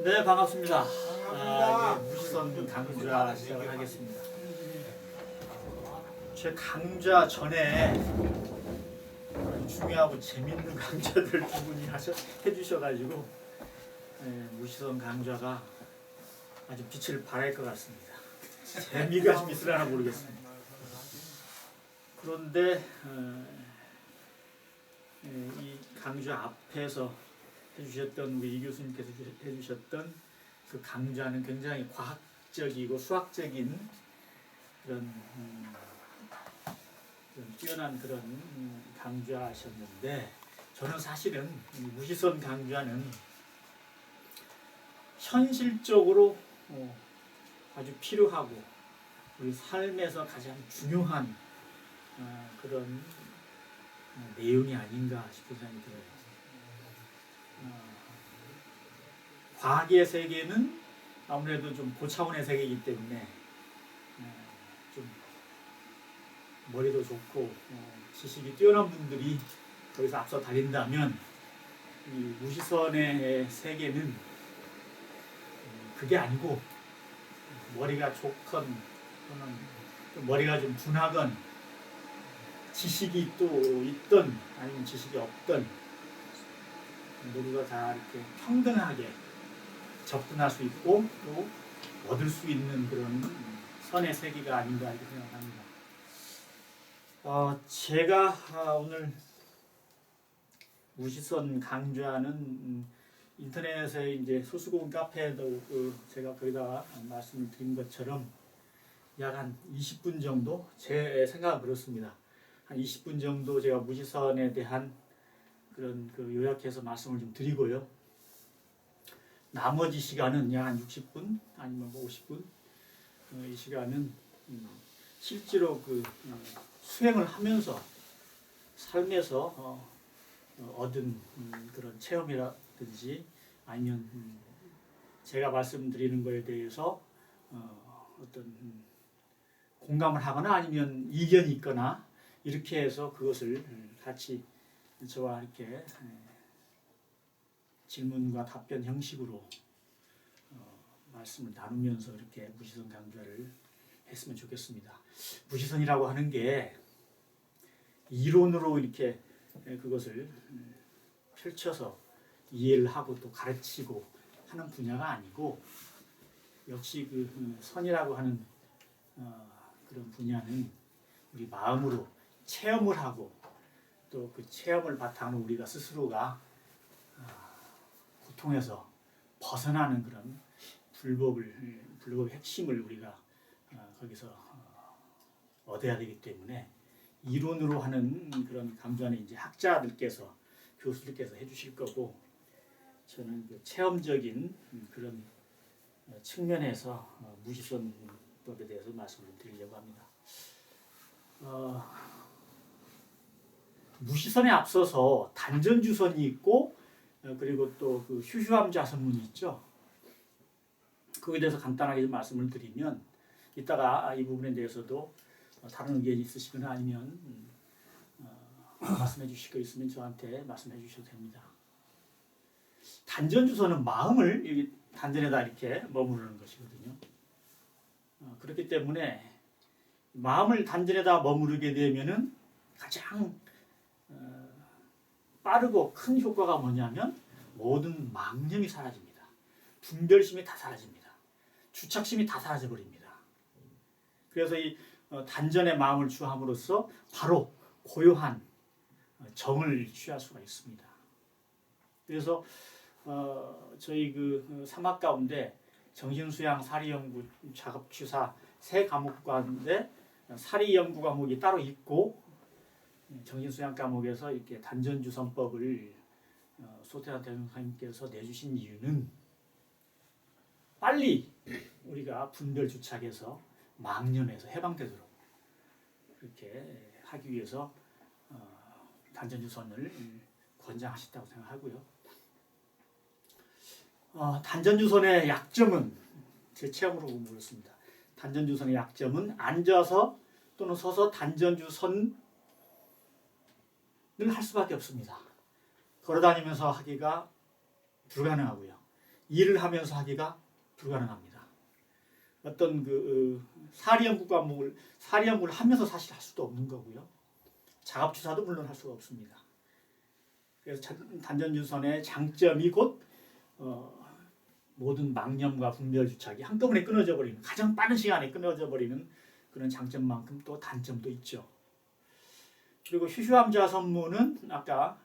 네, 반갑습니다. 반갑습니다. 무시선 강좌 시작을 하겠습니다. 제 강좌 전에 중요하고 재밌는 강좌들 두 분이 해주셔가지고 무시선 강좌가 아주 빛을 발할 것 같습니다. 재미가 좀 있으려나 모르겠습니다. 그런데 이 강좌 앞에서 해주셨던 우리 이 교수님께서 해주셨던 그 강좌는 굉장히 과학적이고 수학적인 그런 뛰어난 그런 강좌하셨는데, 저는 사실은 무시선 강좌는 현실적으로 아주 필요하고 우리 삶에서 가장 중요한 그런 내용이 아닌가 싶은 생각이 들어요. 과학의 세계는 아무래도 좀 고차원의 세계이기 때문에 좀 머리도 좋고 지식이 뛰어난 분들이 거기서 앞서 달린다면, 이 무시선의 세계는 그게 아니고 머리가 좋건 또는 머리가 좀 둔하건 지식이 또 있던 아니면 지식이 없던 모두가 다 이렇게 평등하게 접근할 수 있고 또 얻을 수 있는 그런 선의 세계가 아닌가 이렇게 생각합니다. 제가 오늘 무시선 강좌는 인터넷에 이제 소수공 카페에도 제가 거기다가 말씀을 드린 것처럼 약 한 20분 정도, 제 생각은 그렇습니다. 한 20분 정도 제가 무시선에 대한 그런 요약해서 말씀을 좀 드리고요. 나머지 시간은 약 한 60분 아니면 50분, 이 시간은 실제로 수행을 하면서 삶에서 얻은 그런 체험이라든지 아니면 제가 말씀드리는 것에 대해서 어떤 공감을 하거나 아니면 이견이 있거나 이렇게 해서 그것을 같이 저와 이렇게 질문과 답변 형식으로 말씀을 나누면서 이렇게 무시선 강좌를 했으면 좋겠습니다. 무시선이라고 하는 게 이론으로 이렇게 그것을 펼쳐서 이해를 하고 또 가르치고 하는 분야가 아니고, 역시 선이라고 하는 그런 분야는 우리 마음으로 체험을 하고 또 그 체험을 바탕으로 우리가 스스로가 고통에서 벗어나는 그런 불법의 핵심을 우리가 거기서 얻어야 되기 때문에, 이론으로 하는 그런 강좌는 이제 학자들께서 교수들께서 해주실 거고, 저는 체험적인 그런 측면에서 무시선법에 대해서 말씀을 드리려고 합니다. 무시선에 앞서서 단전주선이 있고 그리고 또 휴휴함좌선문이 있죠. 그거에 대해서 간단하게 좀 말씀을 드리면, 이따가 이 부분에 대해서도 다른 의견이 있으시거나 아니면 말씀해 주실 거 있으면 저한테 말씀해 주셔도 됩니다. 단전주선은 마음을 여기 단전에다 이렇게 머무르는 것이거든요. 그렇기 때문에 마음을 단전에다 머무르게 되면은 가장 빠르고 큰 효과가 뭐냐면 모든 망념이 사라집니다. 분별심이 다 사라집니다. 주착심이 다 사라져버립니다. 그래서 이 단전의 마음을 주함으로써 바로 고요한 정을 취할 수가 있습니다. 그래서 저희 사막 가운데 정신수양, 사리연구, 작업취사 세 과목 가운데 사리연구 과목이 따로 있고, 정신수양 과목에서 이렇게 단전주선법을 소태한 대통령님께서 내주신 이유는 빨리 우리가 분별 주착에서 망념에서 해방되도록 그렇게 하기 위해서 단전주선을 권장하셨다고 생각하고요. 단전주선의 약점은 제 체험으로 그렇습니다. 단전주선의 약점은 앉아서 또는 서서 단전주선을 할 수밖에 없습니다. 걸어다니면서 하기가 불가능하고요. 일을 하면서 하기가 불가능합니다. 어떤 사리 연구를 하면서 사실 할 수도 없는 거고요. 작업 주사도 물론 할 수가 없습니다. 그래서 단전유선의 장점이 곧 모든 망념과 분별 주착이 한꺼번에 끊어져 버리는, 가장 빠른 시간에 끊어져 버리는 그런 장점만큼 또 단점도 있죠. 그리고 휴휴함자 선무는 아까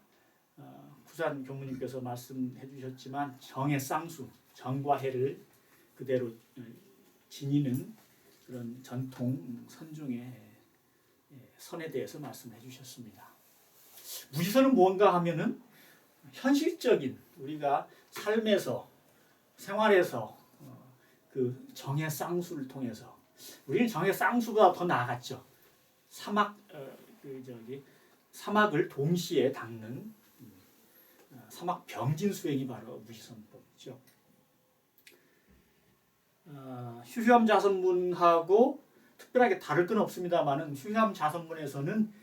부산 교무님께서 말씀해 주셨지만 정의 쌍수, 정과 해를 그대로 지니는 그런 전통 선중의 선에 대해서 말씀해 주셨습니다. 무지선은 뭔가 하면은 현실적인 우리가 삶에서 생활에서 그 정의 쌍수를 통해서, 우리는 정의 쌍수보다 더 나아갔죠. 사막을 동시에 닦는 사막 병진 수행이 바로 무지선법이죠. 휴휴함 자선문하고 특별하게 다를 건 없습니다만은 휴휴함 자선문에서는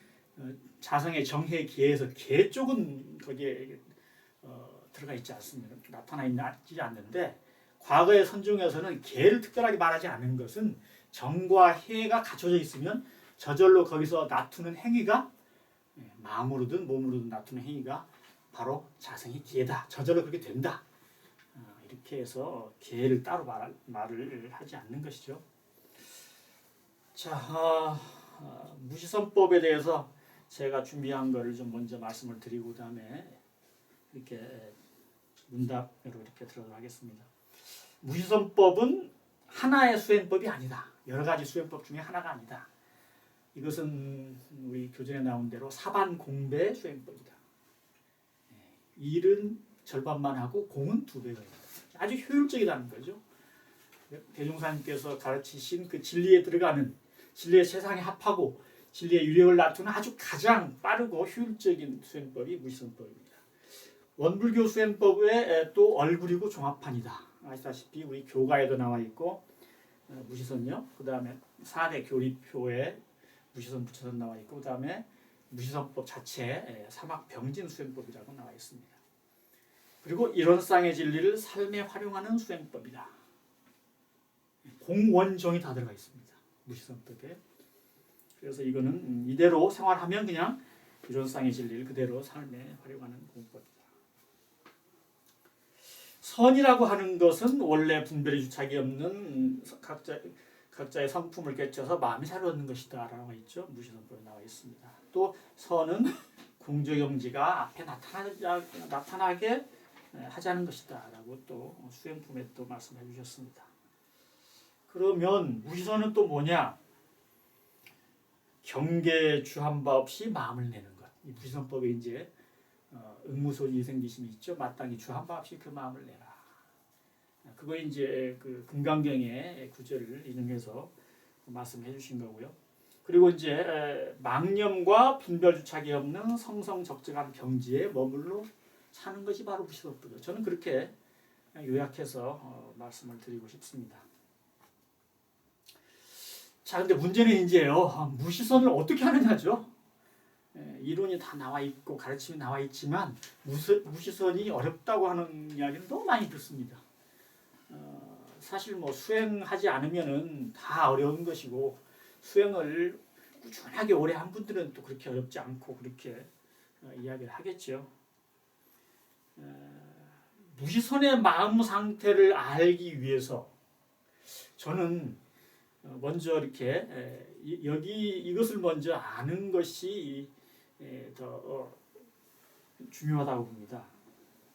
자성의 정해 기에서 개 쪽은 거기에 들어가 있지 않습니다. 나타나 있지 않는데, 과거의 선중에서는 개를 특별하게 말하지 않은 것은 정과 해가 갖춰져 있으면 저절로 거기서 나투는 행위가, 마음으로든 몸으로든 나투는 행위가 바로 자성의 기회다. 저절로 그렇게 된다. 이렇게 해서 기회를 따로 말을 하지 않는 것이죠. 자, 무지선법에 대해서 제가 준비한 거를 좀 먼저 말씀을 드리고 그다음에 이렇게 문답으로 이렇게 들어가도록 하겠습니다. 무지선법은 하나의 수행법이 아니다. 여러 가지 수행법 중에 하나가 아니다. 이것은 우리 교전에 나온 대로 사반공배 수행법이다. 일은 절반만 하고 공은 2배가 있다. 아주 효율적이라는 거죠. 대종사님께서 가르치신 그 진리에 들어가는, 진리의 세상에 합하고 진리의 유력을 낮추는 아주 가장 빠르고 효율적인 수행법이 무지선법입니다. 원불교 수행법의 또 얼굴이고 종합판이다. 아시다시피 우리 교가에도 나와 있고 무지선요. 그 다음에 4대 교리표에 무지선 부처선 나와 있고, 그 다음에 무지선법 자체에 사막병진 수행법이라고 나와 있습니다. 그리고 이론상의 진리를 삶에 활용하는 수행법이다. 공원종이 다 들어가 있습니다. 무지선법에. 그래서 이거는 이대로 생활하면 그냥 이론상의 진리를 그대로 삶에 활용하는 공법이다. 선이라고 하는 것은 원래 분별이 주착이 없는 각자의 성품을 깨쳐서 마음이 잘 얻는 것이다 라고 있죠. 무지선법에 나와 있습니다. 또 선은 궁조경지가 앞에 나타나게 하자는 것이다 라고 또 수행품에 또 말씀해 주셨습니다. 그러면 무지선은 또 뭐냐? 경계 주한 바 없이 마음을 내는 것. 이 무지선법에 이제 응무소지 생기심이 있죠. 마땅히 주한 바 없이 그 마음을 내라. 그거 이제 그 금강경의 구절을 인용해서 말씀해 주신 거고요. 그리고 이제 망념과 분별주착이 없는 성성적적한 경지에 머물러 사는 것이 바로 무지선법이죠. 저는 그렇게 요약해서 말씀을 드리고 싶습니다. 자, 근데 문제는 이제요, 무지선을 어떻게 하느냐죠. 이론이 다 나와 있고 가르침이 나와 있지만 무지선이 어렵다고 하는 이야기는 너무 많이 듣습니다. 사실 뭐 수행하지 않으면은 다 어려운 것이고, 수행을 꾸준하게 오래 한 분들은 또 그렇게 어렵지 않고 그렇게 이야기를 하겠죠. 무지선의 마음 상태를 알기 위해서 저는 먼저 이렇게 이것을 먼저 아는 것이 더 중요하다고 봅니다.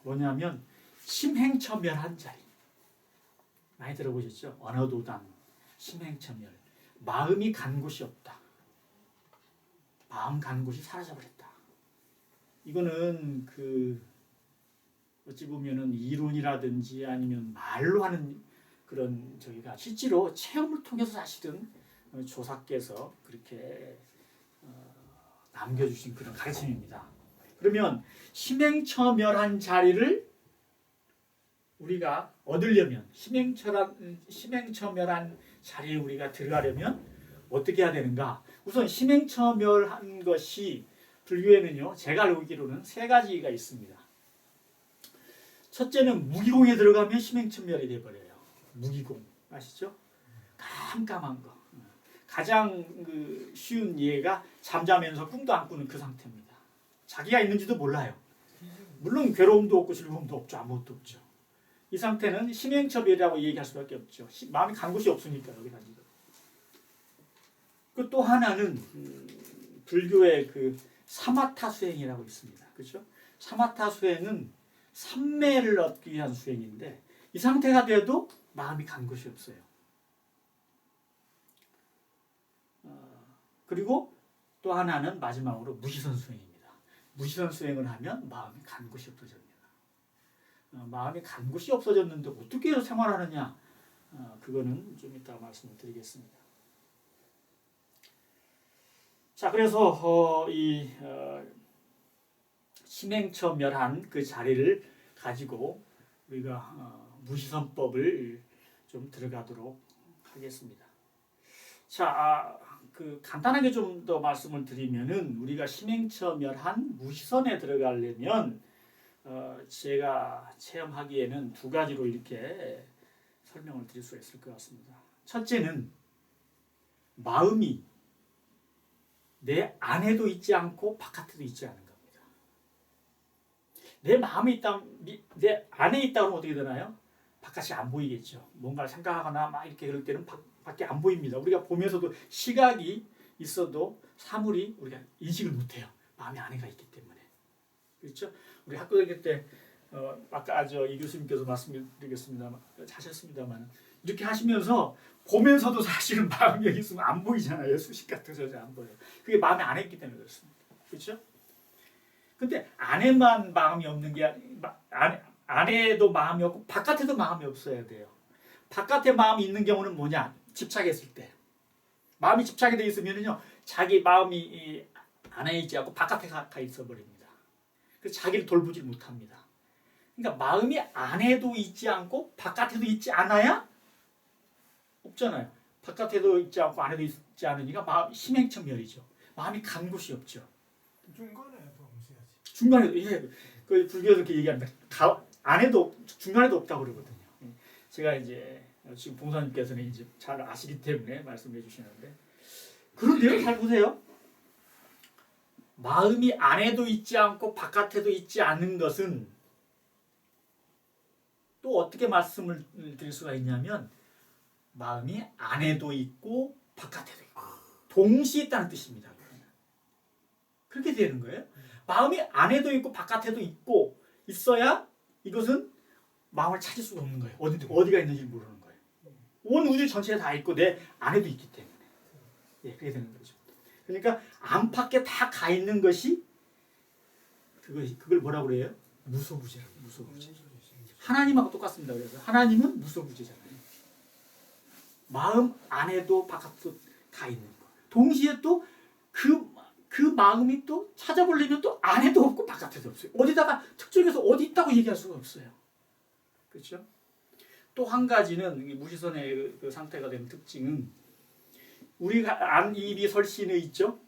뭐냐면 심행처멸한 자리. 많이 들어보셨죠? 언어도당, 심행처멸. 마음이 간 곳이 없다. 마음 간 곳이 사라져버렸다. 이거는 어찌 보면은 이론이라든지 아니면 말로 하는 그런 저희가 실제로 체험을 통해서 사실은 조사께서 그렇게 남겨주신 그런 가르침입니다. 그러면 심행처멸한 자리를 우리가 얻으려면, 심행처멸한 자리에 우리가 들어가려면 어떻게 해야 되는가? 우선 심행처멸한 것이 불교에는요, 제가 알기로는 3가지가 있습니다. 첫째는 무기공에 들어가면 심행천멸이 돼버려요. 무기공 아시죠? 깜깜한 거. 가장 쉬운 예가 잠자면서 꿈도 안 꾸는 그 상태입니다. 자기가 있는지도 몰라요. 물론 괴로움도 없고 즐거움도 없죠. 아무것도 없죠. 이 상태는 심행천멸이라고 얘기할 수밖에 없죠. 마음이 간 곳이 없으니까 여기 다니고. 그 또 하나는 불교의 그 사마타 수행이라고 있습니다. 그렇죠? 사마타 수행은 삼매를 얻기 위한 수행인데 이 상태가 돼도 마음이 간 곳이 없어요. 그리고 또 하나는 마지막으로 무시선 수행입니다. 무시선 수행을 하면 마음이 간 곳이 없어집니다. 마음이 간 곳이 없어졌는데 어떻게 해서 생활하느냐? 그거는 좀 이따 말씀을 드리겠습니다. 자, 그래서 심행천멸한 그 자리를 가지고 우리가 무시선법을 좀 들어가도록 하겠습니다. 자, 간단하게 좀 더 말씀을 드리면은 우리가 심행천멸한 무시선에 들어가려면 제가 체험하기에는 두 가지로 이렇게 설명을 드릴 수 있을 것 같습니다. 첫째는 마음이 내 안에도 있지 않고 바깥에도 있지 않은 겁니다. 내 마음이 있다, 내 안에 있다 그러면 어떻게 되나요? 바깥이 안 보이겠죠. 뭔가를 생각하거나 막 이렇게 그럴 때는 밖에 안 보입니다. 우리가 보면서도 시각이 있어도 사물이 우리가 인식을 못해요. 마음이 안에가 있기 때문에. 그렇죠? 우리 학교 다닐 때 아까 이 교수님께서 말씀드리겠습니다만 하셨습니다만 이렇게 하시면서 보면서도 사실은 마음이 여기 있으면 안 보이잖아요. 수식 같아서 안 보여요. 그게 마음이 안에 있기 때문에 그렇습니다. 그렇죠? 근데 안에만 마음이 없는 게 안에도 마음이 없고 바깥에도 마음이 없어야 돼요. 바깥에 마음이 있는 경우는 뭐냐? 집착했을 때. 마음이 집착이 되어 있으면요, 자기 마음이 안에 있지 않고 바깥에 가 있어 버립니다. 그래서 자기를 돌보지 못합니다. 그러니까 마음이 안에도 있지 않고 바깥에도 있지 않아야 없잖아요. 바깥에도 있지 않고 안에도 있지 않으니까 마음 심행천멸이죠. 마음이 간 곳이 없죠. 중간에 없어야지. 중간에도 그 불교에서 이렇게 얘기합니다. 안에도 중간에도 없다고 그러거든요. 제가 이제 지금 봉사님께서는 이제 잘 아시기 때문에 말씀해 주시는데 그런데요, 잘 보세요. 마음이 안에도 있지 않고 바깥에도 있지 않은 것은 또 어떻게 말씀을 드릴 수가 있냐면 마음이 안에도 있고 바깥에도 있고 동시에 있다는 뜻입니다. 그렇게 되는 거예요. 마음이 안에도 있고 바깥에도 있고 있어야 이것은 마음을 찾을 수가 없는 거예요. 어디가 있는지 모르는 거예요. 온 우주 전체에 다 있고 내 안에도 있기 때문에. 예, 그렇게 되는 거죠. 그러니까 안팎에 다 가 있는 것이 그걸 뭐라고 그래요? 무소부재라고. 무소부재. 하나님하고 똑같습니다. 그래서 하나님은 무소부재잖아요. 마음 안에도 바깥도 다 있는 거. 동시에 또 그 마음이 또 찾아보려면 또 안에도 없고 바깥에도 없어요. 어디다가 특정해서 어디 있다고 얘기할 수가 없어요. 그렇죠? 또 한 가지는 무시선의 그 상태가 된 특징은 우리가 안 입이 설신에 있죠.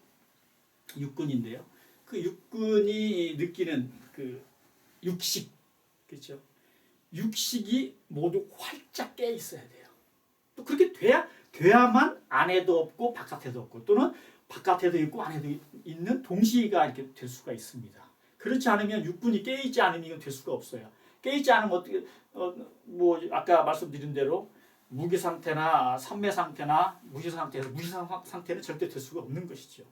육근인데요. 그 육근이 느끼는 그 육식, 그렇죠? 육식이 모두 활짝 깨 있어야 돼요. 또 그렇게 돼야만 안에도 없고 바깥에도 없고 또는 바깥에도 있고 안에도 있는 동시가 이렇게 될 수가 있습니다. 그렇지 않으면 육근이 깨 있지 않으면 이건 될 수가 없어요. 깨 있지 않으면 어떻게 뭐 아까 말씀드린 대로 무기 상태나 삼매 상태나 무시 상태에서 무시 상태는 절대 될 수가 없는 것이죠.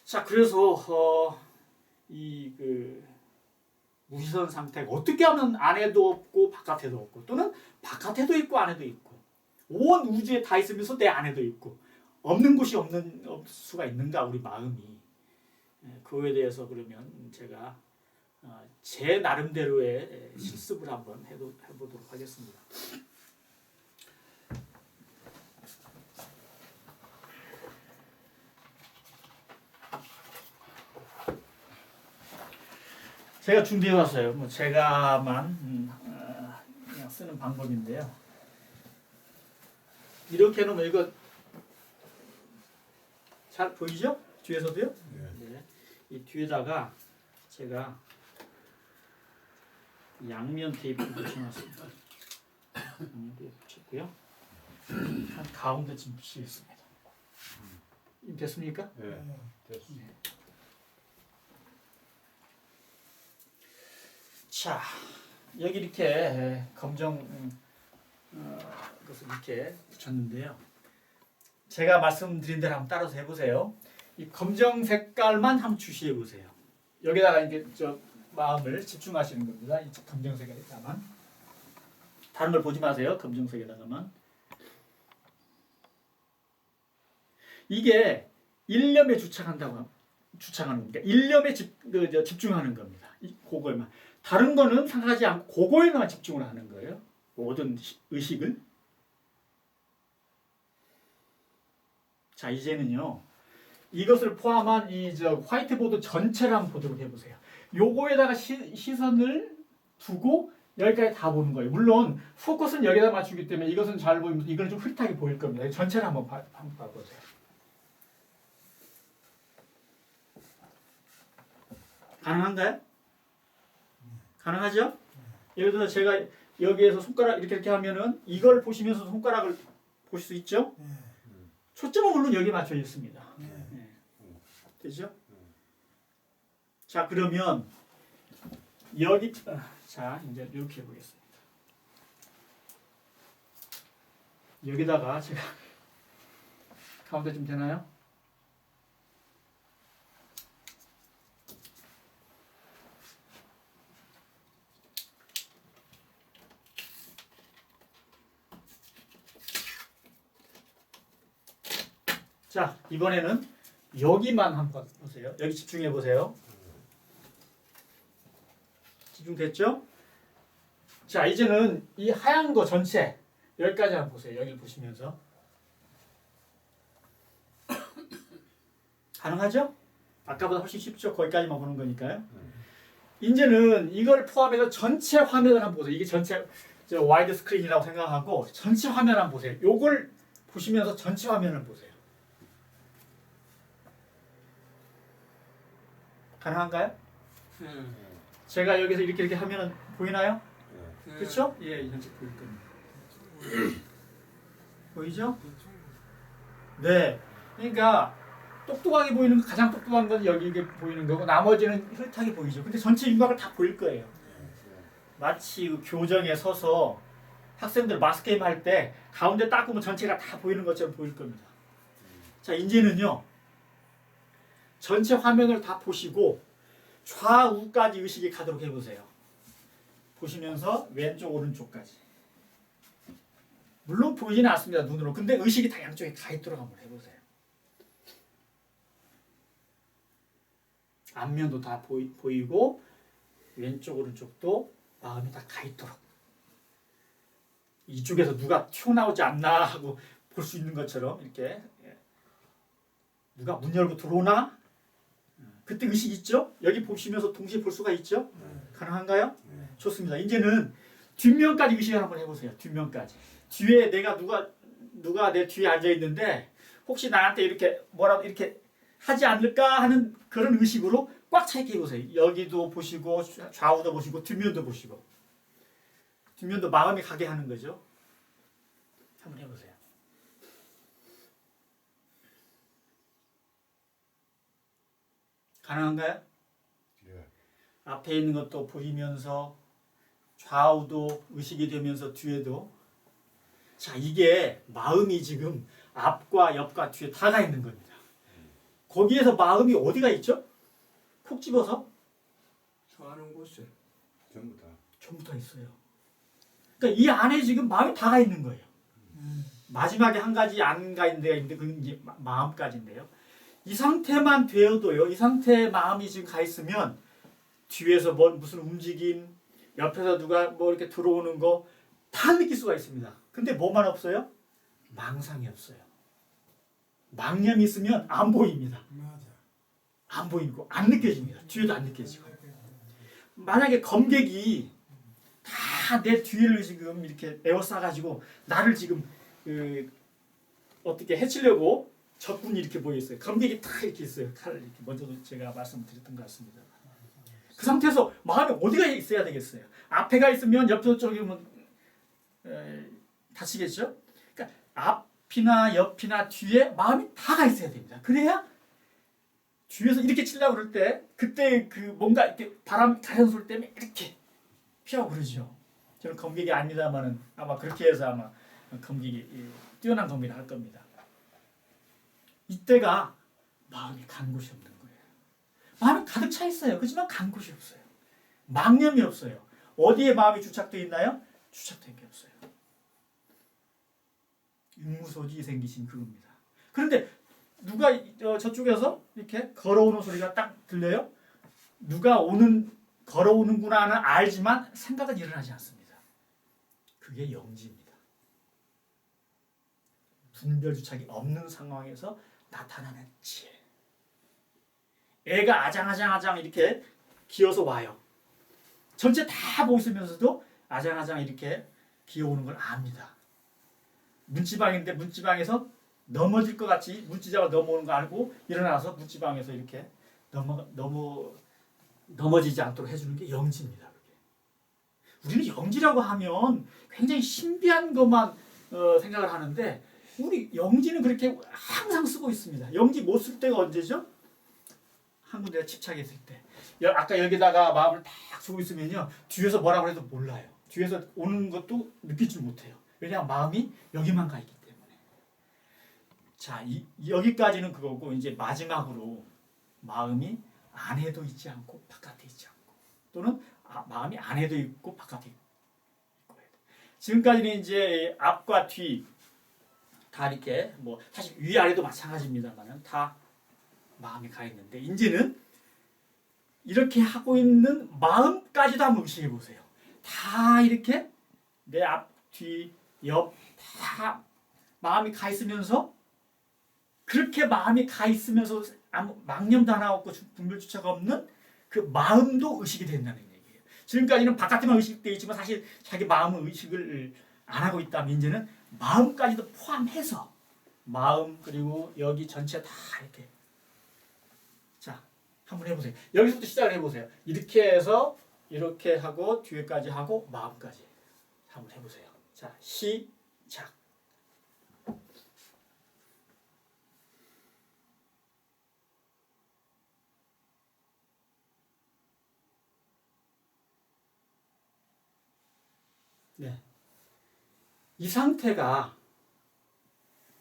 자, 그래서 무시선 상태가 어떻게 하면 안에도 없고 바깥에도 없고 또는 바깥에도 있고 안에도 있고 온 우주에 다 있으면서 내 안에도 있고 없는 곳이 없을 수가 있는가 우리 마음이. 그거에 대해서 그러면 제가 제 나름대로의 실습을 한번 해보도록 하겠습니다. 제가 준비해 왔어요. 뭐 제가만 그냥 쓰는 방법인데요. 이렇게 해놓으면 이거 잘 보이죠? 뒤에서도요? 네. 이 뒤에다가 제가 양면 테이프를 붙여놨습니다. 양면 테이프 붙였고요. 한 가운데쯤 붙이겠습니다. 됐습니까? 네. 됐어. 자, 여기 이렇게 검정 것을 이렇게 붙였는데요. 제가 말씀드린 대로 한번 따라서 해보세요. 이 검정 색깔만 한번 주시해 보세요. 여기다가 이제 저 마음을 집중하시는 겁니다. 이 검정색에다가만. 다른 걸 보지 마세요. 검정색에다가만. 이게 일념에 주착하는 겁니다. 일념에 집중하는 겁니다. 그걸만. 다른 거는 생각하지 않고 그거에만 집중을 하는 거예요. 모든 의식을. 자, 이제는요. 이것을 포함한 이 화이트보드 전체를 한번 보도록 해보세요. 요거에다가 시선을 두고 여기까지 다 보는 거예요. 물론 포커스는 여기다 맞추기 때문에 이것은 잘 보이면서 이건 좀 흐릿하게 보일 겁니다. 전체를 한번 봐보세요. 가능한가요? 가능하죠? 예를 들어서 제가 여기에서 손가락 이렇게 하면은 이걸 보시면서 손가락을 보실 수 있죠? 네. 초점은 물론 여기에 맞춰 있습니다. 네. 네. 되죠? 자, 그러면 여기 자, 이제 이렇게 해보겠습니다. 여기다가 제가 가운데 좀 되나요? 자, 이번에는 여기만 한번 보세요. 여기 집중해 보세요. 집중됐죠? 자, 이제는 이 하얀 거 전체 여기까지 한번 보세요. 여기를 보시면서 가능하죠? 아까보다 훨씬 쉽죠? 거기까지만 보는 거니까요. 이제는 이걸 포함해서 전체 화면을 한번 보세요. 이게 전체 와이드 스크린이라고 생각하고 전체 화면 한번 보세요. 요걸 보시면서 전체 화면을 보세요. 가능한가요? 제가 여기서 이렇게 하면 보이나요? 그렇죠? 예, 이렇게 보일 겁니다. 보이죠? 네. 그러니까 똑똑하게 보이는 거, 가장 똑똑한 건 여기 이게 보이는 거고 나머지는 흐릿하게 보이죠. 근데 전체 윤곽을 다 보일 거예요. 마치 그 교정에 서서 학생들 마스게임 할 때 가운데 딱 보면 전체가 다 보이는 것처럼 보일 겁니다. 자, 이제는요. 전체 화면을 다 보시고 좌우까지 의식이 가도록 해보세요. 보시면서 왼쪽 오른쪽까지. 물론 보이지는 않습니다. 눈으로. 근데 의식이 다 양쪽에 가 있도록 한번 해보세요. 앞면도 다 보이고 왼쪽 오른쪽도 마음이 다 가 있도록. 이쪽에서 누가 튀어나오지 않나 하고 볼 수 있는 것처럼 이렇게 누가 문 열고 들어오나? 그때 의식 있죠? 여기 보시면서 동시에 볼 수가 있죠? 가능한가요? 좋습니다. 이제는 뒷면까지 의식을 한번 해보세요. 뒷면까지. 뒤에 내가 누가 내 뒤에 앉아 있는데 혹시 나한테 이렇게 뭐라도 이렇게 하지 않을까 하는 그런 의식으로 꽉 차 있게 해보세요. 여기도 보시고 좌우도 보시고 뒷면도 보시고 뒷면도 마음이 가게 하는 거죠. 한번 해보세요. 가능한가요? 예. 앞에 있는 것도 보이면서 좌우도 의식이 되면서 뒤에도. 자, 이게 마음이 지금 앞과 옆과 뒤에 다 가 있는 겁니다. 거기에서 마음이 어디가 있죠? 콕 집어서 좋아하는 곳에 전부 다 있어요. 그러니까 이 안에 지금 마음이 다 가 있는 거예요. 마지막에 한 가지 안 가 있는 데가 있는데 그건 이제 마음까지인데요. 이 상태만 되어도요. 이 상태에 마음이 지금 가 있으면 뒤에서 무슨 움직임, 옆에서 누가 이렇게 들어오는 거 다 느낄 수가 있습니다. 근데 뭐만 없어요? 망상이 없어요. 망념이 있으면 안 보입니다. 맞아. 안 보이고 안 느껴집니다. 뒤에도 안 느껴지고. 만약에 검객이 다 내 뒤를 지금 이렇게 에워싸가지고 나를 지금 어떻게 해치려고 적군이 이렇게 보여 있어요. 검객이 다 이렇게 있어요. 칼을 이렇게 먼저도 제가 말씀드렸던 것 같습니다. 그 상태에서 마음이 어디가 있어야 되겠어요? 앞에가 있으면 옆에서 저기면 다치겠죠? 그러니까 앞이나 옆이나 뒤에 마음이 다 가 있어야 됩니다. 그래야 뒤에서 이렇게 치려고 그럴 때 그때 그 뭔가 이렇게 바람 가는 소리 때문에 이렇게 피하고 그러죠. 저는 검객이 아닙니다만은 아마 그렇게 해서 아마 검객이 뛰어난 검객을 할 겁니다. 이때가 마음이 간 곳이 없는 거예요. 마음이 가득 차 있어요. 그렇지만 간 곳이 없어요. 망념이 없어요. 어디에 마음이 주착되어 있나요? 주착된 게 없어요. 육무소지 생기신 그겁니다. 그런데 누가 저쪽에서 이렇게 걸어오는 소리가 딱 들려요? 누가 걸어오는구나는 알지만 생각은 일어나지 않습니다. 그게 영지입니다. 분별주착이 없는 상황에서 나타나는 지혜. 애가 아장아장 이렇게 기어서 와요. 전체 다 보고 있으면서도 아장아장 이렇게 기어오는 걸 압니다. 문지방인데 문지방에서 넘어질 것 같이 문지방을 넘어오는 거 알고 일어나서 문지방에서 이렇게 넘어지지 않도록 해주는 게 영지입니다. 그게. 우리는 영지라고 하면 굉장히 신비한 것만 생각을 하는데 우리 영지는 그렇게 항상 쓰고 있습니다. 영지 못 쓸 때가 언제죠? 한 군데 집착했을 때. 아까 여기다가 마음을 딱 쓰고 있으면요. 뒤에서 뭐라고 해도 몰라요. 뒤에서 오는 것도 느끼지 못해요. 왜냐하면 마음이 여기만 가 있기 때문에. 자, 여기까지는 그거고 이제 마지막으로 마음이 안에도 있지 않고 바깥에 있지 않고 또는 마음이 안에도 있고 바깥에 있고. 지금까지는 이제 앞과 뒤 다 이렇게 뭐 사실 위아래도 마찬가지입니다만은 다 마음이 가 있는데 이제는 이렇게 하고 있는 마음까지도 한번 의식해 보세요. 다 이렇게 내 앞, 뒤, 옆 다 마음이 가 있으면서 그렇게 마음이 가 있으면서 아무 망념도 하나 없고 분별주체가 없는 그 마음도 의식이 된다는 얘기예요. 지금까지는 바깥에만 의식되어 있지만 사실 자기 마음의 의식을 안 하고 있다면 이제는 마음까지도 포함해서 마음 그리고 여기 전체 다 이렇게 자 한번 해보세요. 여기서부터 시작을 해보세요. 이렇게 해서 이렇게 하고 뒤에까지 하고 마음까지 한번 해보세요. 자 시작. 네. 이 상태가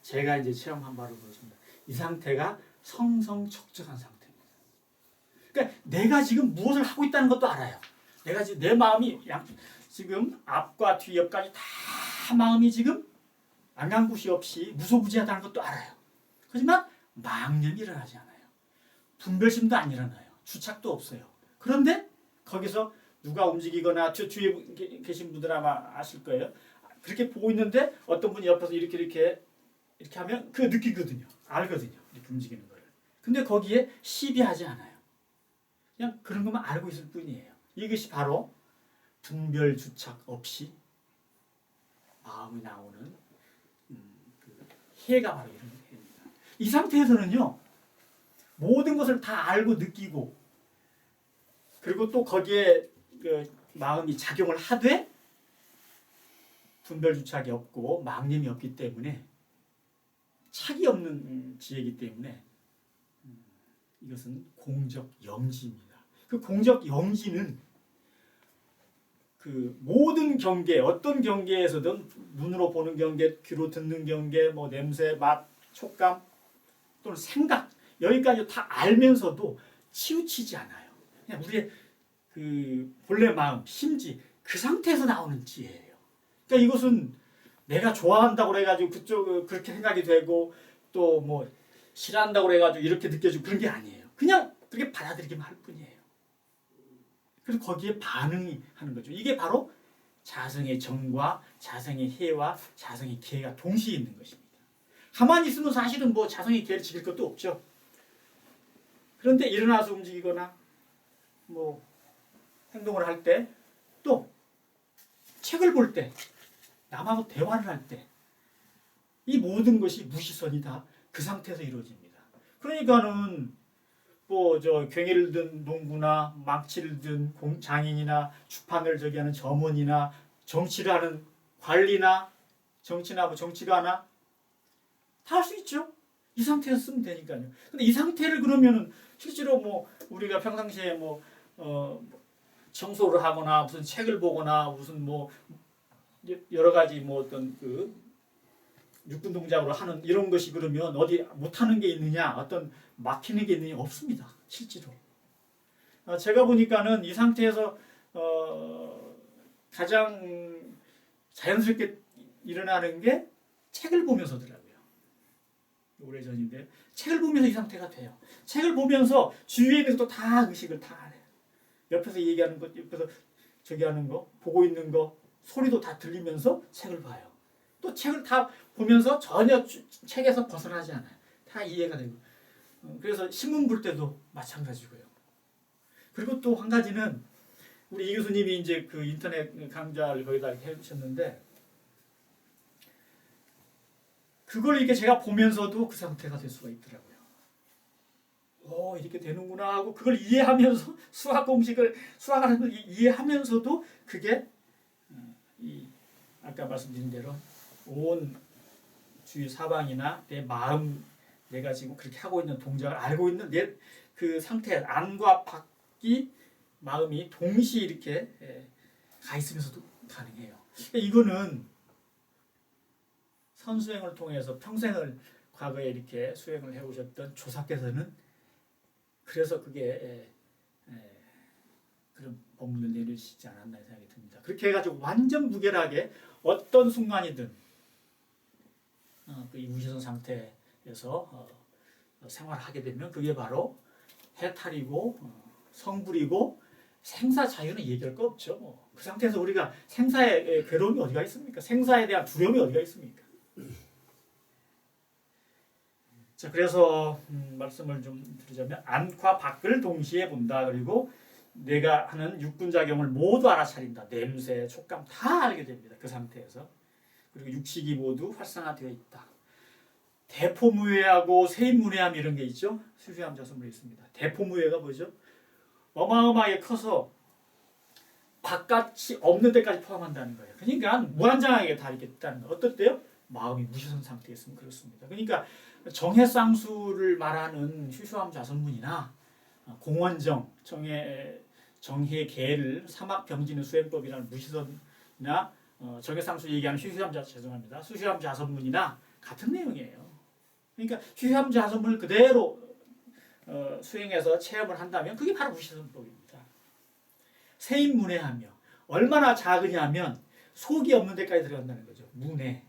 제가 이제 체험한 바로 그렇습니다. 이 상태가 성성척척한 상태입니다. 그러니까 내가 지금 무엇을 하고 있다는 것도 알아요. 내가 지금 내 마음이 지금 앞과 뒤 옆까지 다 마음이 지금 안간곳이 없이 무소부지하다는 것도 알아요. 하지만 망념이 일어나지 않아요. 분별심도 안 일어나요. 주착도 없어요. 그런데 거기서 누가 움직이거나 뒤에 계신 분들 아마 아실 거예요. 그렇게 보고 있는데 어떤 분이 옆에서 이렇게 하면 그거 느끼거든요. 알거든요. 이렇게 움직이는 거를. 근데 거기에 시비하지 않아요. 그냥 그런 것만 알고 있을 뿐이에요. 이것이 바로 분별 주착 없이 마음이 나오는 그 해가 바로 이런 해입니다. 이 상태에서는요. 모든 것을 다 알고 느끼고 그리고 또 거기에 그 마음이 작용을 하되 분별주착이 없고 망념이 없기 때문에 착이 없는 지혜이기 때문에 이것은 공적 영지입니다. 그 공적 영지는 그 모든 경계, 어떤 경계에서든 눈으로 보는 경계, 귀로 듣는 경계, 뭐 냄새, 맛, 촉감 또는 생각 여기까지 다 알면서도 치우치지 않아요. 그냥 우리의 그 본래 마음, 심지 그 상태에서 나오는 지혜예요. 그러니까 이것은 내가 좋아한다고 해가지고 그쪽 그렇게 생각이 되고 또 뭐 싫어한다고 해가지고 이렇게 느껴지고 그런 게 아니에요. 그냥 그렇게 받아들이기만 할 뿐이에요. 그래서 거기에 반응이 하는 거죠. 이게 바로 자성의 정과 자성의 해와 자성의 계가 동시에 있는 것입니다. 가만히 있으면 사실은 뭐 자성의 계를 지킬 것도 없죠. 그런데 일어나서 움직이거나 뭐 행동을 할 때 또 책을 볼 때 남하고 대화를 할 때 이 모든 것이 무시선이 다 그 상태에서 이루어집니다. 그러니까는 뭐 저 괭이를 든 농부나 망치를 든 장인이나 주판을 저기 하는 점원이나 정치를 하는 관리나 정치나 뭐 정치가나 다 할 수 있죠. 이 상태에서 쓰면 되니까요. 근데 이 상태를 그러면은 실제로 뭐 우리가 평상시에 뭐 청소를 하거나 무슨 책을 보거나 무슨 뭐 여러 가지 뭐 어떤 그 육군 동작으로 하는 이런 것이 그러면 어디 못하는 게 있느냐, 어떤 막히는 게 있느냐 없습니다. 실제로. 제가 보니까는 이 상태에서 가장 자연스럽게 일어나는 게 책을 보면서더라고요. 오래전인데 책을 보면서 이 상태가 돼요. 책을 보면서 주위에 있는 것도 다 의식을 다 해요. 옆에서 얘기하는 것, 옆에서 저기 하는 거, 보고 있는 거, 소리도 다 들리면서 책을 봐요. 또 책을 다 보면서 전혀 책에서 벗어나지 않아요. 다 이해가 되고. 그래서 신문 볼 때도 마찬가지고요. 그리고 또 한 가지는 우리 이 교수님이 이제 그 인터넷 강좌를 거기다 이렇게 해주셨는데 그걸 이렇게 제가 보면서도 그 상태가 될 수가 있더라고요. 오, 이렇게 되는구나 하고 그걸 이해하면서 수학 공식을 수학하는 걸 이해하면서도 그게 이 아까 말씀드린 대로 온 주위 사방이나 내 마음 내가 지금 그렇게 하고 있는 동작을 알고 있는 내 그 상태 안과 밖이 마음이 동시에 이렇게 가 있으면서도 가능해요. 이거는 선수행을 통해서 평생을 과거에 이렇게 수행을 해오셨던 조사께서는 그래서 그게 그런 법문을 내리시지 않았나 생각이 듭니다. 그렇게 해가지고 완전 무결하게 어떤 순간이든 이 무시선 상태에서 생활하게 되면 그게 바로 해탈이고 성불이고 생사 자유는 얘기할 거 없죠. 그 상태에서 우리가 생사의 괴로움이 어디가 있습니까? 생사에 대한 두려움이 어디가 있습니까? 자, 그래서 말씀을 좀 드리자면 안과 밖을 동시에 본다. 그리고 내가 하는 육군작용을 모두 알아차린다. 냄새, 촉감 다 알게 됩니다. 그 상태에서. 그리고 육식이 모두 활성화되어 있다. 대포무회하고 세인문회함 이런 게 있죠. 수시함 자선물에 있습니다. 대포무회가 뭐죠? 어마어마하게 커서 바깥이 없는 데까지 포함한다는 거예요. 그러니까 무한정하게 다 이렇게 있다는 거예요. 어떨 때요? 마음이 무시선 상태에 있으면 그렇습니다. 그러니까 정해쌍수를 말하는 휴휴함 자선문이나 공원정, 정해 계를 사막병진의 수행법이라는 무시선이나 정해쌍수 얘기하는 휴휴함 죄송합니다. 수휴함 자선문이나 같은 내용이에요. 그러니까 휴휴함 자선문을 그대로 수행해서 체험을 한다면 그게 바로 무시선법입니다. 세인문회하며 얼마나 작으냐면 속이 없는 데까지 들어간다는 거죠. 문회.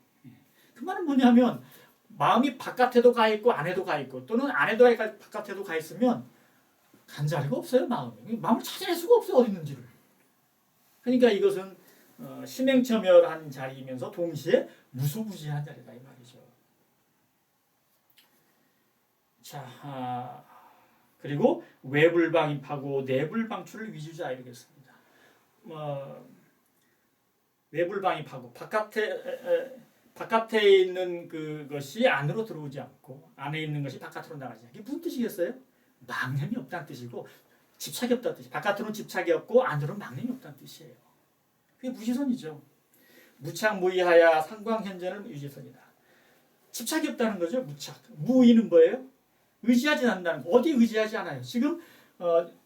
그 말은 뭐냐면 마음이 바깥에도 가 있고 안에도 가 있고 또는 안에도 가 있고 바깥에도 가 있으면 간 자리가 없어요. 마음을 찾아낼 수가 없어요. 어디 있는지를. 그러니까 이것은 심행처멸한 자리이면서 동시에 무소부지한 자리다 이 말이죠. 자, 그리고 외불방입하고 내불방출을 위주자 이러겠습니다. 외불방입하고 바깥에 있는 그것이 안으로 들어오지 않고 안에 있는 것이 바깥으로 나가지 않게. 이게 무슨 뜻이겠어요? 망념이 없다는 뜻이고 집착이 없다는 뜻이. 바깥으로는 집착이 없고 안으로는 망념이 없다는 뜻이에요. 그게 무시선이죠. 무착무의하야 상광현전을 유지선이다. 집착이 없다는 거죠. 무착. 무의는 뭐예요? 의지하지 않는다는 거. 어디 의지하지 않아요. 지금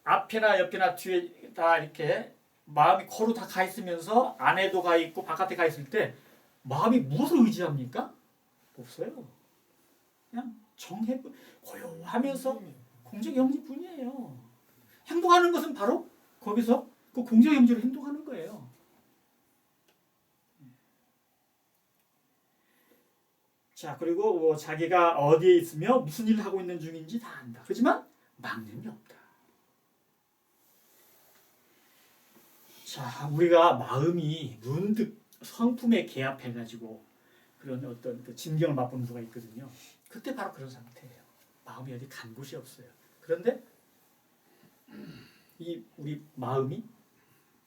앞이나 옆이나 뒤에 다 이렇게 마음이 코로 다 가 있으면서 안에도 가 있고 바깥에 가 있을 때 마음이 무엇을 의지합니까? 없어요. 그냥 고요하면서 공정영지뿐이에요. 행동하는 것은 바로 거기서 그 공정영지로 행동하는 거예요. 자, 그리고 자기가 어디에 있으며 무슨 일을 하고 있는 중인지 다 안다. 하지만 망념이 없다. 자, 우리가 마음이 문득 성품에 개합해가지고 그런 어떤 그 진경을 맛보는 수가 있거든요. 그때 바로 그런 상태예요. 마음이 어디 간 곳이 없어요. 그런데 이 우리 마음이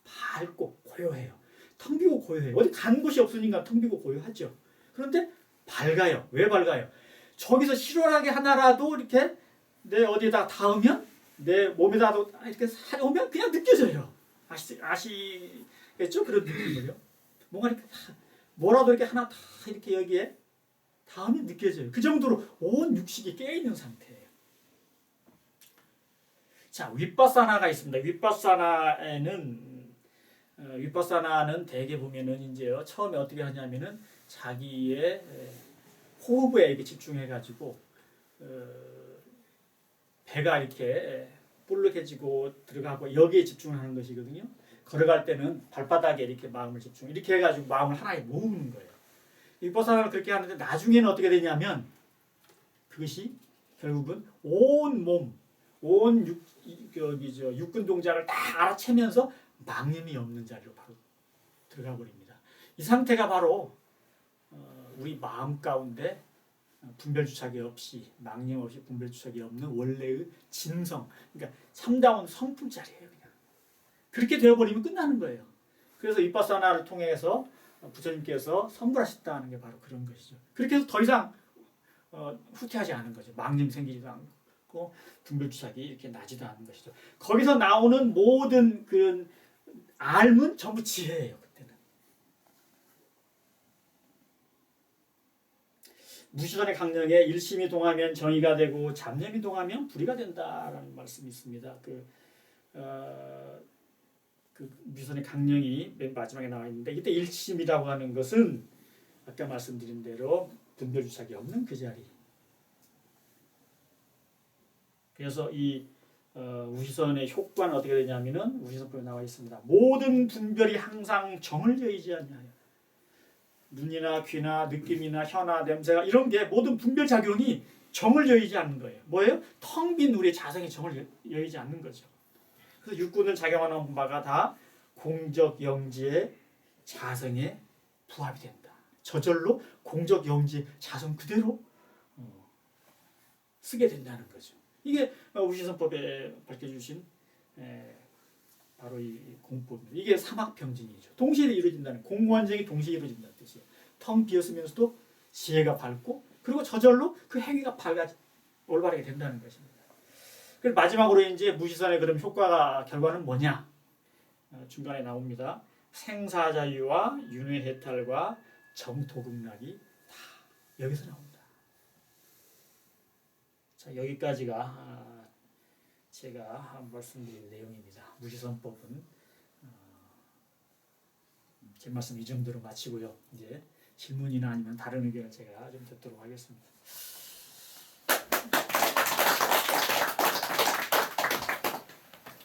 밝고 고요해요. 텅 비고 고요해요. 어디 간 곳이 없으니까 텅 비고 고요하죠. 그런데 밝아요. 왜 밝아요? 저기서 실오라기 하나라도 이렇게 내 어디에다 닿으면 내 몸에다도 이렇게 사오면 그냥 느껴져요. 아시겠죠? 그런 느낌을요. 뭔가 이렇게 뭐라도 이렇게 하나 다 이렇게 여기에 닿으면 느껴져요. 그 정도로 온 육식이 깨어 있는 상태예요. 자, 윗바사나가 있습니다. 윗바사나는 대개 보면은 이제요. 처음에 어떻게 하냐면은 자기의 호흡에 이렇게 집중해 가지고 배가 이렇게 볼록해지고 들어가고 여기에 집중하는 것이거든요. 걸어갈 때는 발바닥에 이렇게 마음을 집중, 이렇게 해가지고 마음을 하나에 모으는 거예요. 윗바사나를 그렇게 하는데 나중에는 어떻게 되냐면 그것이 결국은 온 몸, 온 육근 동작을 다 알아채면서 망념이 없는 자리로 바로 들어가 버립니다. 이 상태가 바로 우리 마음 가운데 분별주착이 없이 망념 없이 분별주착이 없는 원래의 진성, 그러니까 참다운 성품 자리예요. 그냥 그렇게 되어버리면 끝나는 거예요. 그래서 윗바사나를 통해서 부처님께서 선물하셨다는 게 바로 그런 것이죠. 그렇게 해서 더 이상 후퇴하지 않은 거죠. 망념 생기지도 않고 분별주착이 이렇게 나지도 않은 것이죠. 거기서 나오는 모든 그런 알문 전부 지혜예요. 그때는 무시선의 강령에 일심이 동하면 정의가 되고 잡념이 동하면 불의가 된다라는 말씀이 있습니다. 그 무시선의 강령이 맨 마지막에 나와 있는데 이때 일심이라고 하는 것은 아까 말씀드린 대로 분별주착이 없는 그 자리. 그래서 이 우시선의 효과는 어떻게 되냐면은 우시선법에 나와 있습니다. 모든 분별이 항상 정을 의지하냐. 눈이나 귀나 느낌이나 혀나 냄새가 이런 게 모든 분별 작용이 정을 여의지 않는 거예요. 뭐예요? 텅 빈 우리의 자성이 정을 여의지 않는 거죠. 그래서 육군을 작용하는 바가 다 공적 영지의 자성에 부합이 된다. 저절로 공적 영지 자성 그대로 쓰게 된다는 거죠. 이게 우시선법에 밝혀주신 바로 이 공법입니다. 이게 삼학병진이죠. 동시에 이루어진다는, 공무원정이 동시에 이루어진다는 뜻이에요. 텅 비었으면서도 지혜가 밝고 그리고 저절로 그 행위가 올바르게 된다는 것입니다. 그래서 마지막으로 이제 무시선의 그럼 효과가 결과는 뭐냐? 중간에 나옵니다. 생사자유와 윤회해탈과 정토극락이 다 여기서 나옵니다. 자, 여기까지가 제가 말씀드린 내용입니다. 무시선법은 제 말씀 이 정도로 마치고요. 이제 질문이나 아니면 다른 의견을 제가 좀 듣도록 하겠습니다.